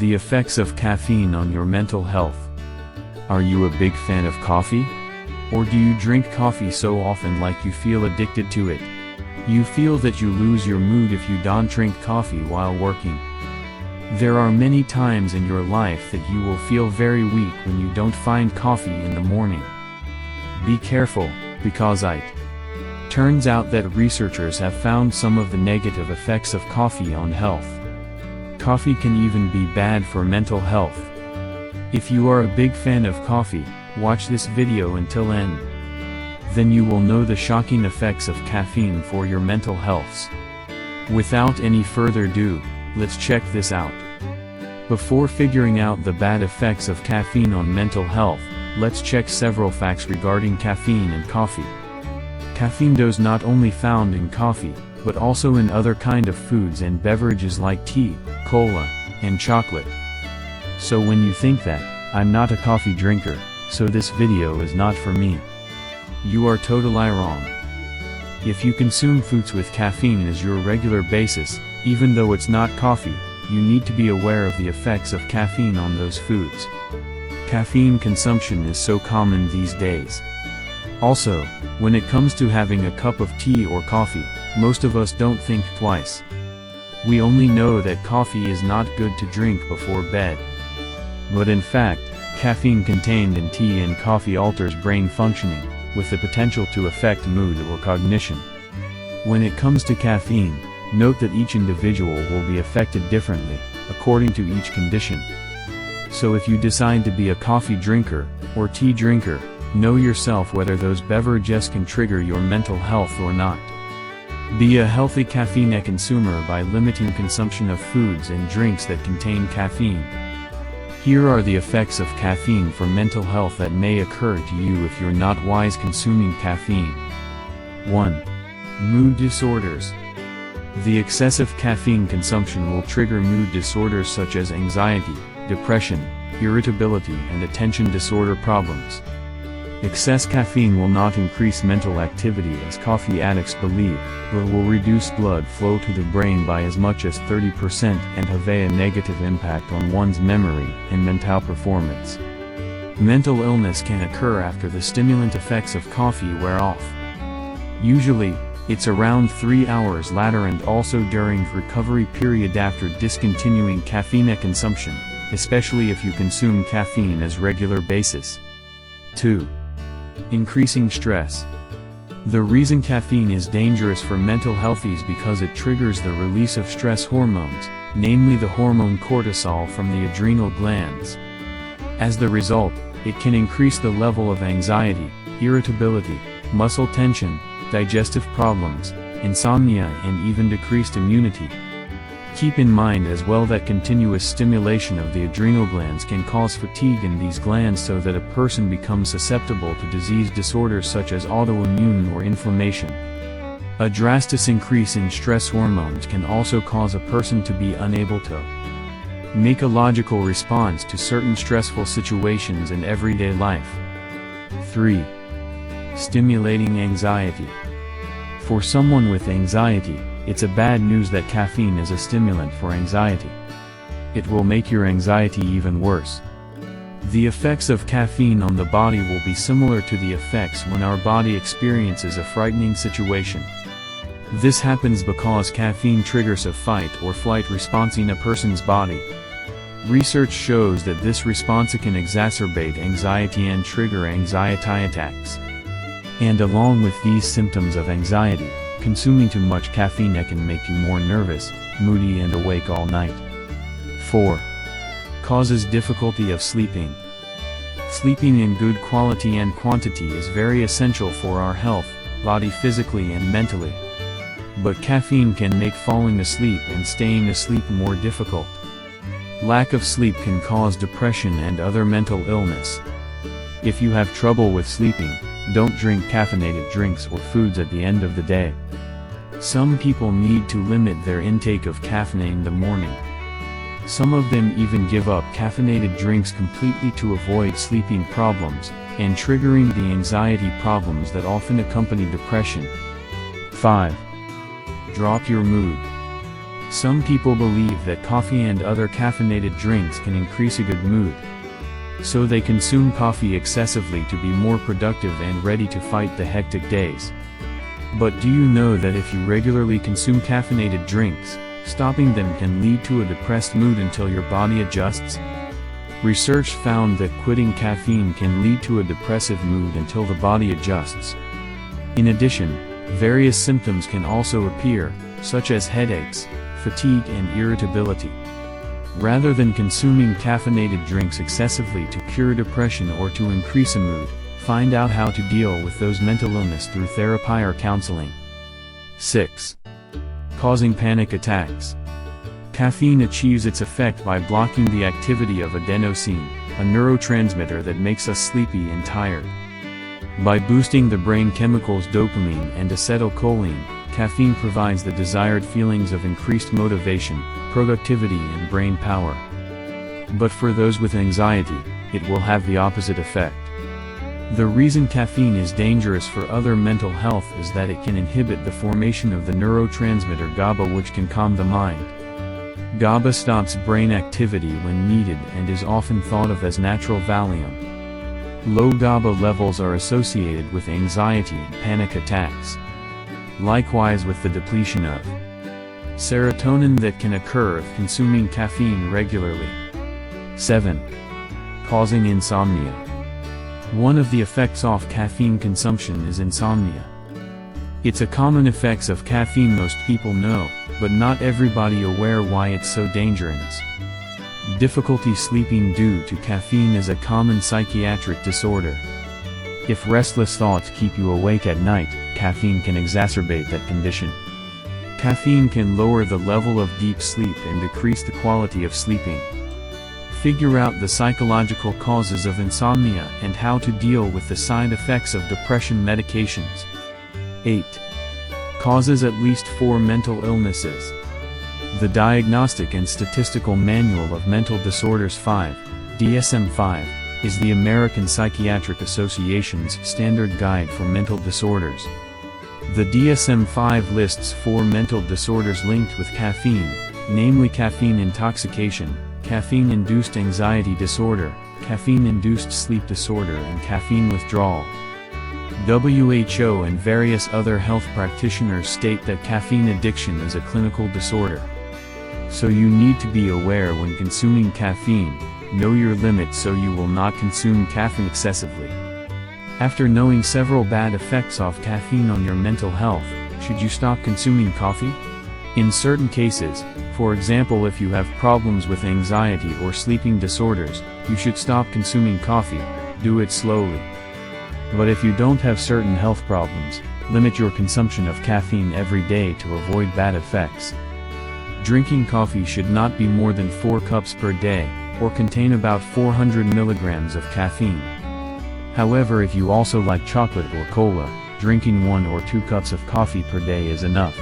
The effects of caffeine on your mental health. Are you a big fan of coffee? Or do you drink coffee so often like you feel addicted to it? You feel that you lose your mood if you don't drink coffee while working. There are many times in your life that you will feel very weak when you don't find coffee in the morning. Be careful, because it turns out that researchers have found some of the negative effects of coffee on health. Coffee can even be bad for mental health. If you are a big fan of coffee, watch this video until end. Then you will know the shocking effects of caffeine for your mental health. Without any further ado, let's check this out. Before figuring out the bad effects of caffeine on mental health, let's check several facts regarding caffeine and coffee. Caffeine is not only found in coffee, but also in other kind of foods and beverages like tea, cola, and chocolate. So when you think that, I'm not a coffee drinker, so this video is not for me, you are totally wrong. If you consume foods with caffeine as your regular basis, even though it's not coffee, you need to be aware of the effects of caffeine on those foods. Caffeine consumption is so common these days. Also, when it comes to having a cup of tea or coffee, most of us don't think twice. We only know that coffee is not good to drink before bed. But in fact, caffeine contained in tea and coffee alters brain functioning, with the potential to affect mood or cognition. When it comes to caffeine, note that each individual will be affected differently, according to each condition. So if you decide to be a coffee drinker, or tea drinker, know yourself whether those beverages can trigger your mental health or not. Be a healthy caffeine consumer by limiting consumption of foods and drinks that contain caffeine. Here are the effects of caffeine for mental health that may occur to you if you're not wise consuming caffeine. 1. Mood disorders. The excessive caffeine consumption will trigger mood disorders such as anxiety, depression, irritability, and attention disorder problems. Excess caffeine will not increase mental activity as coffee addicts believe, but will reduce blood flow to the brain by as much as 30% and have a negative impact on one's memory and mental performance. Mental illness can occur after the stimulant effects of coffee wear off. Usually, it's around 3 hours later and also during the recovery period after discontinuing caffeine consumption, especially if you consume caffeine as regular basis. 2. Increasing stress. The reason caffeine is dangerous for mental health is because it triggers the release of stress hormones, namely the hormone cortisol from the adrenal glands. As the result, it can increase the level of anxiety, irritability, muscle tension, digestive problems, insomnia, and even decreased immunity. Keep in mind as well that continuous stimulation of the adrenal glands can cause fatigue in these glands so that a person becomes susceptible to disease disorders such as autoimmune or inflammation. A drastic increase in stress hormones can also cause a person to be unable to make a logical response to certain stressful situations in everyday life. 3. Stimulating anxiety. For someone with anxiety, it's a bad news that caffeine is a stimulant for anxiety. It will make your anxiety even worse. The effects of caffeine on the body will be similar to the effects when our body experiences a frightening situation. This happens because caffeine triggers a fight or flight response in a person's body. Research shows that this response can exacerbate anxiety and trigger anxiety attacks. And along with these symptoms of anxiety, consuming too much caffeine can make you more nervous, moody, and awake all night. 4. Causes difficulty of sleeping. Sleeping in good quality and quantity is very essential for our health, body physically and mentally. But caffeine can make falling asleep and staying asleep more difficult. Lack of sleep can cause depression and other mental illness. If you have trouble with sleeping, don't drink caffeinated drinks or foods at the end of the day. Some people need to limit their intake of caffeine in the morning. Some of them even give up caffeinated drinks completely to avoid sleeping problems, and triggering the anxiety problems that often accompany depression. 5. Drop your mood. Some people believe that coffee and other caffeinated drinks can increase a good mood. So they consume coffee excessively to be more productive and ready to fight the hectic days. But do you know that if you regularly consume caffeinated drinks, stopping them can lead to a depressed mood until your body adjusts? Research found that quitting caffeine can lead to a depressive mood until the body adjusts. In addition, various symptoms can also appear, such as headaches, fatigue and irritability. Rather than consuming caffeinated drinks excessively to cure depression or to increase a mood, find out how to deal with those mental illness through therapy or counseling. 6. Causing panic attacks. Caffeine achieves its effect by blocking the activity of adenosine, a neurotransmitter that makes us sleepy and tired. By boosting the brain chemicals dopamine and acetylcholine, caffeine provides the desired feelings of increased motivation, productivity and brain power. But for those with anxiety, it will have the opposite effect. The reason caffeine is dangerous for other mental health is that it can inhibit the formation of the neurotransmitter GABA, which can calm the mind. GABA stops brain activity when needed and is often thought of as natural Valium. Low GABA levels are associated with anxiety and panic attacks. Likewise with the depletion of serotonin that can occur if consuming caffeine regularly. 7. Causing insomnia. One of the effects of caffeine consumption is insomnia. It's a common effects of caffeine most people know, but not everybody aware why it's so dangerous. Difficulty sleeping due to caffeine is a common psychiatric disorder. If restless thoughts keep you awake at night, caffeine can exacerbate that condition. Caffeine can lower the level of deep sleep and decrease the quality of sleeping. Figure out the psychological causes of insomnia and how to deal with the side effects of depression medications. 8. Causes at least 4 mental illnesses. The Diagnostic and Statistical Manual of Mental Disorders 5, DSM-5, is the American Psychiatric Association's standard guide for mental disorders. The DSM-5 lists 4 mental disorders linked with caffeine, namely caffeine intoxication, caffeine-induced anxiety disorder, caffeine-induced sleep disorder and caffeine withdrawal. WHO and various other health practitioners state that caffeine addiction is a clinical disorder. So you need to be aware when consuming caffeine, know your limits so you will not consume caffeine excessively. After knowing several bad effects of caffeine on your mental health, should you stop consuming coffee? In certain cases, for example if you have problems with anxiety or sleeping disorders, you should stop consuming coffee, do it slowly. But if you don't have certain health problems, limit your consumption of caffeine every day to avoid bad effects. Drinking coffee should not be more than 4 cups per day, or contain about 400 milligrams of caffeine. However, if you also like chocolate or cola, drinking 1 or 2 cups of coffee per day is enough.